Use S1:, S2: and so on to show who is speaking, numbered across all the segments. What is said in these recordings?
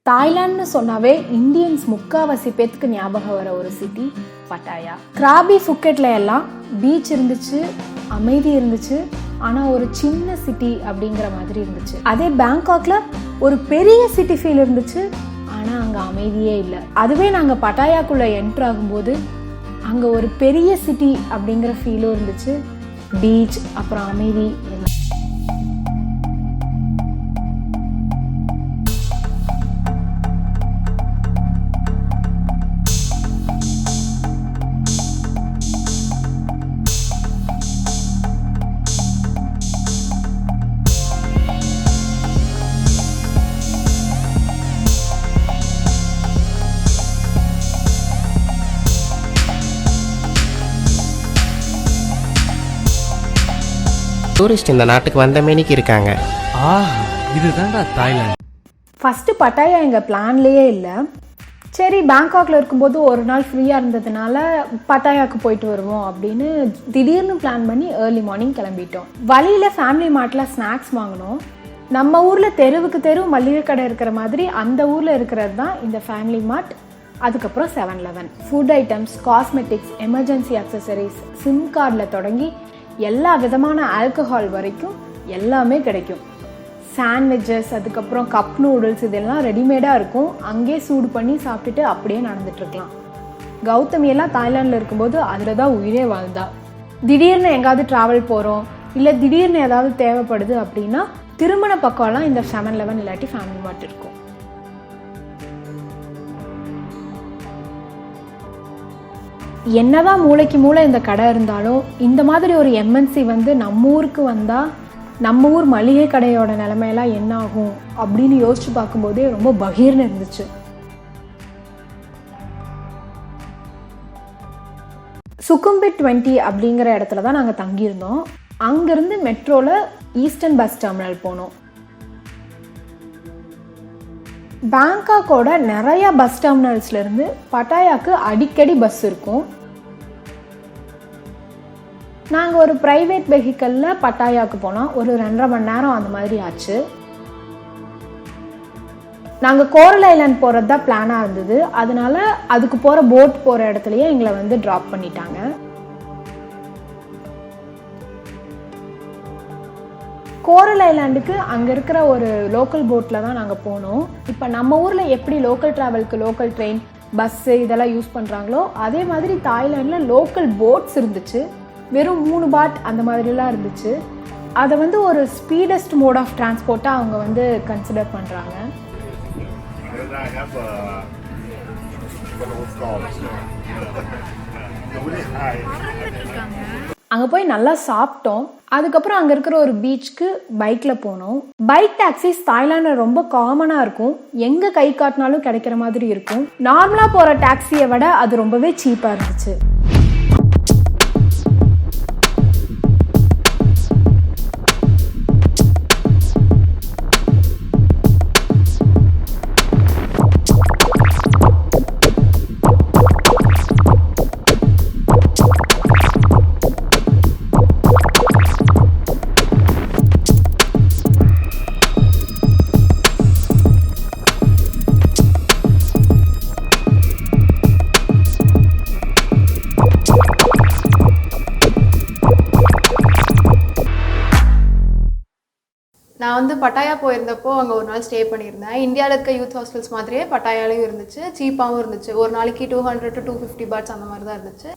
S1: தாய்லாந்துன்னு சொன்னாவே இந்தியன்ஸ் முக்காவாசி பேத்துக்கு ஞாபகம் வர ஒரு சிட்டி பட்டாயா. கிராபி ஃபுக்கெட்ல எல்லாம் பீச் இருந்துச்சு, அமைதி இருந்துச்சு, ஆனால் ஒரு சின்ன சிட்டி அப்படிங்கிற மாதிரி இருந்துச்சு. அதே பேங்காக்ல ஒரு பெரிய சிட்டி ஃபீல் இருந்துச்சு, ஆனால் அங்கே அமைதியே இல்லை. அதுவே நாங்கள் பட்டாயாக்குள்ளே என்ட்ரு ஆகும்போது அங்கே ஒரு பெரிய சிட்டி அப்படிங்கிற ஃபீலும் இருந்துச்சு, பீச் அப்புறம் அமைதி எல்லாம்.
S2: டூரிஸ்ட் இந்த நாட்டுக்கு வந்த மேனிக்கு இருக்காங்க.
S3: இதுதான்டா தாய்லாந்து.
S1: ஃபஸ்ட்டு பட்டாயா எங்கள் பிளான்லேயே இல்லை. சரி, பேங்காக்ல இருக்கும்போது ஒரு நாள் ஃப்ரீயாக இருந்ததுனால பட்டாயாவுக்கு போயிட்டு வருவோம் அப்படின்னு திடீர்னு பிளான் பண்ணி ஏர்லி மார்னிங் கிளம்பிட்டோம். வழியில் ஃபேமிலி மார்ட்டில் ஸ்நாக்ஸ் வாங்கினோம். நம்ம ஊரில் தெருவுக்கு தெரு மளிகை கடை இருக்கிற மாதிரி அந்த ஊரில் இருக்கிறது தான் இந்த ஃபேமிலி மார்ட். அதுக்கப்புறம் 7-Eleven. Food items, cosmetics, emergency accessories, sim கார்டில் தொடங்கி எல்லா விதமான ஆல்கஹால் வரைக்கும் எல்லாமே கிடைக்கும். சாண்ட்விச்சஸ், அதுக்கப்புறம் கப் நூடுல்ஸ், இதெல்லாம் ரெடிமேடாக இருக்கும். அங்கேயே சூடு பண்ணி சாப்பிட்டுட்டு அப்படியே நடந்துட்டுருக்கலாம். கௌதமியெல்லாம் தாய்லாண்டில் இருக்கும்போது அதில் தான் உயிரே வாழ்ந்தா. திடீர்னு எங்காவது ட்ராவல் போகிறோம், இல்லை திடீர்னு ஏதாவது தேவைப்படுது அப்படின்னா திருமண பக்கம்லாம் இந்த 7-Eleven இல்லாட்டி ஃபேமிலி மார்ட் இருக்கும். என்னதான் மூளைக்கு மூளை இந்த கடை இருந்தாலும் இந்த மாதிரி ஒரு எம்என்சி வந்து நம்ம ஊருக்கு வந்தால் நம்ம ஊர் மளிகை கடையோட நிலைமையெல்லாம் என்ன ஆகும் அப்படின்னு யோசிச்சு பார்க்கும்போதே ரொம்ப பகீர்னு இருந்துச்சு. சுக்கும்பிட் 20 அப்படிங்கிற இடத்துல தான் நாங்கள் தங்கியிருந்தோம். அங்கேருந்து மெட்ரோவில் ஈஸ்டர்ன் பஸ் டெர்மினல் போனோம். பேங்காக்கோட நிறைய பஸ் டெர்மினல்ஸ்லேருந்து பட்டாயாவுக்கு அடிக்கடி பஸ் இருக்கும். நாங்கள் ஒரு ப்ரைவேட் வெஹிக்கலில் பட்டாயாவுக்கு போனோம். ஒரு 2.5 மணி நேரம் அந்த மாதிரி ஆச்சு. நாங்கள் கோரல் ஐலாண்ட் போகிறது தான் பிளானாக இருந்தது. அதனால அதுக்கு போகிற போட் போகிற இடத்துலையே எங்களை வந்து ட்ராப் பண்ணிட்டாங்க. கோரல் ஐலாண்டுக்கு அங்கே இருக்கிற ஒரு லோக்கல் போட்டில் தான் நாங்கள் போனோம். இப்போ நம்ம ஊரில் எப்படி லோக்கல் ட்ராவலுக்கு லோக்கல் ட்ரெயின், பஸ்ஸு இதெல்லாம் யூஸ் பண்ணுறாங்களோ அதே மாதிரி தாய்லாண்டில் லோக்கல் போட்ஸ் இருந்துச்சு. வெறும் 3 பாட் அந்த மாதிரிலாம் இருந்துச்சு. அதை வந்து ஒரு ஸ்பீடஸ்ட் மோட் ஆஃப் டிரான்ஸ்போர்ட்டாக அவங்க வந்து கன்சிடர் பண்ணுறாங்க. அங்கே போய் நல்லா சாப்பிட்டோம். அதுக்கப்புறம் அங்கே இருக்கிற ஒரு பீச்சுக்கு பைக்கில் போனோம். பைக் டாக்ஸிஸ் தாய்லாண்டில் ரொம்ப காமனாக இருக்கும். எங்கே கை காட்டினாலும் கிடைக்கிற மாதிரி இருக்கும். நார்மலாக போகிற டாக்ஸியை விட அது ரொம்பவே சீப்பாக இருந்துச்சு.
S4: நான் வந்து பட்டாயா போயிருந்தப்போ அங்கே ஒரு நாள் ஸ்டே பண்ணியிருந்தேன். இந்தியாவில் இருக்க யூத் ஹாஸ்டல்ஸ் மாதிரியே பட்டாயாலையும் இருந்துச்சு, சீப்பாகவும் இருந்துச்சு. ஒரு நாளைக்கு 200 to 250 பாட்ஸ் அந்த மாதிரி தான் இருந்துச்சு.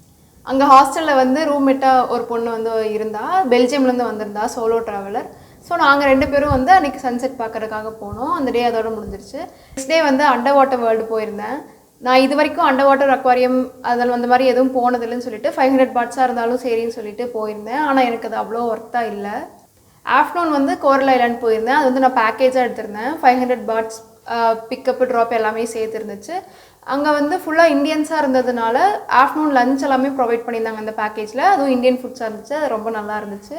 S4: அங்கே ஹாஸ்டலில் வந்து ரூம்மேட்டாக ஒரு பொண்ணு வந்து இருந்தா, பெல்ஜியம்லேருந்து வந்திருந்தா, சோலோ ட்ராவலர். ஸோ நாங்கள் 2 பேரும் வந்து அன்றைக்கி சன்செட் பார்க்குறதுக்காக போனோம். அந்த டே அதோட முடிஞ்சிருச்சு. நெக்ஸ்ட் டே வந்து அண்டர் வாட்டர் வேர்ல்டு போயிருந்தேன். நான் இது வரைக்கும் அண்டர் வாட்டர் அக்வாரியம் அதில் அந்த மாதிரி எதுவும் போனதில்லைன்னு சொல்லிட்டு 500 பாட்ஸாக இருந்தாலும் சரின்னு சொல்லிட்டு போயிருந்தேன். ஆனால் எனக்கு அது அவ்வளோ ஒர்த்தாக இல்லை. ஆஃப்டர்நூன் வந்து கோரல் ஐலாண்ட் போயிருந்தேன். அது வந்து நான் பேக்கேஜாக எடுத்திருந்தேன். 500 பாட்ஸ் பிக்கப்பு ட்ராப் எல்லாமே சேர்த்து இருந்துச்சு. அங்கே வந்து ஃபுல்லாக இந்தியன்ஸாக இருந்ததுனால ஆஃப்டர்நூன் லஞ்ச் எல்லாமே ப்ரொவைட் பண்ணியிருந்தாங்க அந்த பேக்கேஜில். அதுவும் இந்தியன் ஃபுட்ஸாக இருந்துச்சு. அது ரொம்ப நல்லா இருந்துச்சு.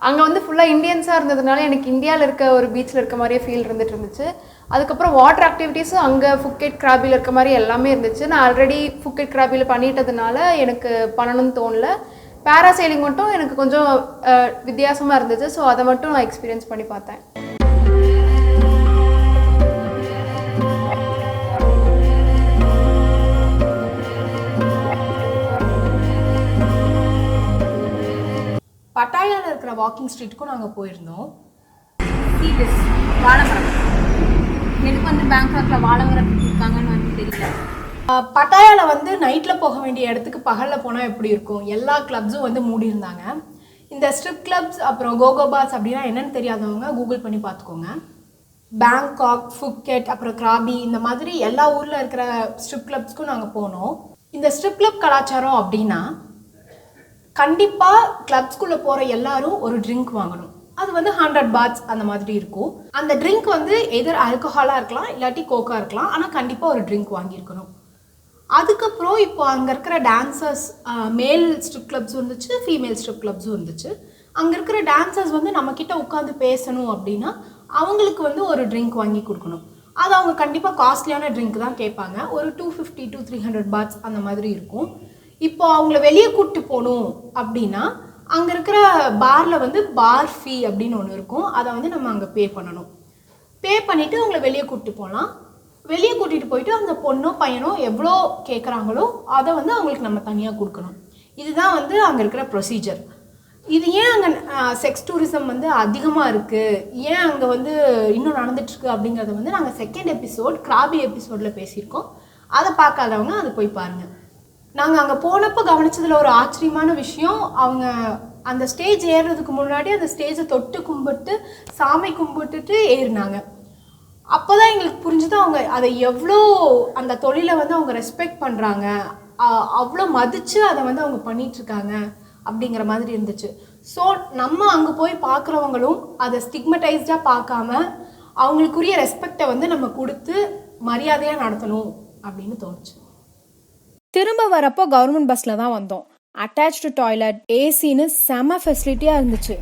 S4: அங்கே வந்து ஃபுல்லாக இந்தியன்ஸாக இருந்ததுனால எனக்கு இந்தியாவில் இருக்க ஒரு பீச்சில் இருக்க மாதிரியே ஃபீல் இருந்துச்சு. அதுக்கப்புறம் வாட்டர் ஆக்டிவிட்டீஸும் அங்கே ஃபுக்கெட் கிராபியில் இருக்க மாதிரி எல்லாமே இருந்துச்சு. நான் ஆல்ரெடி ஃபுக்கெட் கிராபியில் பண்ணிட்டதுனால எனக்கு பண்ணணும்னு தோணல. பேராசைலிங் மட்டும் எனக்கு கொஞ்சம் வித்தியாசமாக இருந்துச்சு. ஸோ அதை மட்டும் நான் எக்ஸ்பீரியன்ஸ் பண்ணி பார்த்தேன்.
S1: பட்டாயாவில் இருக்கிற வாக்கிங் ஸ்ட்ரீட்டுக்கும் நாங்கள் போயிருந்தோம்.
S5: வாழைமரம் எதுக்கு வந்து பேங்காக்ல வாழைமரம் இருக்காங்கன்னு வந்து தெரியல.
S1: பட்டாயாவில் வந்து நைட்டில் போக வேண்டிய இடத்துக்கு பகலில் போனால் எப்படி இருக்கும்? எல்லா கிளப்ஸும் வந்து மூடி இருந்தாங்க. இந்த ஸ்ட்ரிப் கிளப்ஸ் அப்புறம் கோகோ பார்ஸ் அப்படின்னா என்னென்னு தெரியாதவங்க கூகுள் பண்ணி பார்த்துக்கோங்க. பேங்காக், ஃபுக்கெட், அப்புறம் கிராபி, இந்த மாதிரி எல்லா ஊரில் இருக்கிற ஸ்ட்ரிப் கிளப்ஸ்க்கும் நாங்கள் போனோம். இந்த ஸ்ட்ரிப் கிளப் கலாச்சாரம் அப்படின்னா கண்டிப்பாக கிளப்ஸ்குள்ளே போகிற எல்லாரும் ஒரு ட்ரிங்க் வாங்கணும். அது வந்து 100 பாட்ஸ் அந்த மாதிரி இருக்கும். அந்த ட்ரிங்க் வந்து எதர் ஆல்கஹாலாக இருக்கலாம், இல்லாட்டி கோக்கா இருக்கலாம். ஆனால் கண்டிப்பாக ஒரு ட்ரிங்க் வாங்கியிருக்கணும். அதுக்கப்புறம் இப்போ அங்கே இருக்கிற டான்சர்ஸ், மேல் ஸ்ட்ரிப் கிளப்ஸும் இருந்துச்சு, ஃபீமேல் ஸ்ட்ரிப் கிளப்ஸும் இருந்துச்சு. அங்கே இருக்கிற டான்சர்ஸ் வந்து நம்மக்கிட்ட உட்காந்து பேசணும் அப்படின்னா அவங்களுக்கு வந்து ஒரு ட்ரிங்க் வாங்கி கொடுக்கணும். அது அவங்க கண்டிப்பாக காஸ்ட்லியான ட்ரிங்க் தான் கேட்பாங்க. ஒரு 250 to 300 பாட்ஸ் அந்த மாதிரி இருக்கும். இப்போ அவங்கள வெளியே கூப்பிட்டு போகணும் அப்படின்னா அங்கே இருக்கிற பாரில் வந்து பார் ஃபீ அப்படின்னு ஒன்று இருக்கும். அதை வந்து நம்ம அங்கே பே பண்ணணும். பே பண்ணிவிட்டு அவங்கள வெளியே கூப்பிட்டு போகலாம். வெளியே கூட்டிகிட்டு போயிட்டு அந்த பொண்ணோ பையனோ எவ்வளோ கேட்குறாங்களோ அதை வந்து அவங்களுக்கு நம்ம தனியாக கொடுக்கணும். இதுதான் வந்து அங்கே இருக்கிற ப்ரொசீஜர். இது ஏன் அங்கே செக்ஸ் டூரிசம் வந்து அதிகமாக இருக்குது, ஏன் அங்கே வந்து இன்னும் நடந்துட்டுருக்கு அப்படிங்கிறத வந்து நாங்கள் செகண்ட் எபிசோட் கிராபி எபிசோடில் பேசியிருக்கோம். அதை பார்க்காதவங்க அதை போய் பாருங்கள். நாங்கள் அங்கே போனப்போ கவனிச்சதில் ஒரு ஆச்சரியமான விஷயம், அவங்க அந்த ஸ்டேஜ் ஏறுறதுக்கு முன்னாடி அந்த ஸ்டேஜை தொட்டு கும்பிட்டு சாமி கும்பிட்டுட்டு ஏறினாங்க. அப்போ தான் எங்களுக்கு புரிஞ்சுது அவங்க அதை எவ்வளோ அந்த தொழிலை வந்து அவங்க ரெஸ்பெக்ட் பண்ணுறாங்க, அவ்வளோ மதித்து அதை வந்து அவங்க பண்ணிகிட்ருக்காங்க அப்படிங்கிற மாதிரி இருந்துச்சு. ஸோ நம்ம அங்கே போய் பார்க்குறவங்களும் அதை ஸ்டிக்மடைஸ்டாக பார்க்காம அவங்களுக்குரிய ரெஸ்பெக்டை வந்து நம்ம கொடுத்து மரியாதையாக நடத்தணும் அப்படின்னு தோணுச்சு.
S6: திரும்ப வரப்போ கவர்மெண்ட் பஸ்ஸில் தான் வந்தோம். அட்டாச்டு டாய்லெட், ஏசின்னு செம ஃபெசிலிட்டியாக இருந்துச்சு.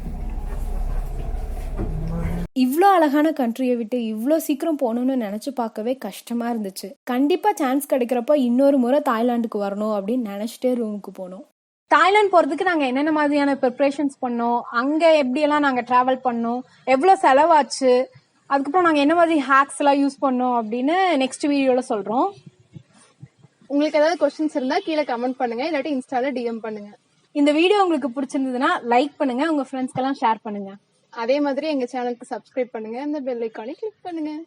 S6: இவ்வளோ அழகான கண்ட்ரியை விட்டு இவ்வளோ சீக்கிரம் போகணுன்னு நினச்சி பார்க்கவே கஷ்டமாக இருந்துச்சு. கண்டிப்பாக சான்ஸ் கிடைக்கிறப்போ இன்னொரு முறை தாய்லாந்துக்கு வரணும் அப்படின்னு நினச்சிட்டே ரூமுக்கு போனோம்.
S1: தாய்லாந்து போகிறதுக்கு நாங்கள் என்னென்ன மாதிரியான ப்ரிப்ரேஷன்ஸ் பண்ணோம், அங்கே எப்படியெல்லாம் நாங்கள் ட்ராவல் பண்ணோம், எவ்வளோ செலவாச்சு, அதுக்கப்புறம் நாங்கள் என்ன மாதிரி ஹேக்ஸ் எல்லாம் யூஸ் பண்ணோம் அப்படின்னு நெக்ஸ்ட் வீடியோவில் சொல்கிறோம்.
S4: உங்களுக்கு ஏதாவது கொஸ்டின்ஸ் இருந்தால் கீழே கமெண்ட் பண்ணுங்கள், இல்லாட்டி இன்ஸ்டாவில் டிஎம் பண்ணுங்கள்.
S1: இந்த வீடியோ உங்களுக்கு பிடிச்சிருந்ததுன்னா லைக் பண்ணுங்கள், உங்கள் ஃப்ரெண்ட்ஸ்க்கெல்லாம் ஷேர் பண்ணுங்கள்.
S4: அதே மாதிரி எங்கள் சேனலுக்கு சப்ஸ்கிரைப் பண்ணுங்கள், இந்த பெல் ஐக்கானை கிளிக் பண்ணுங்கள்.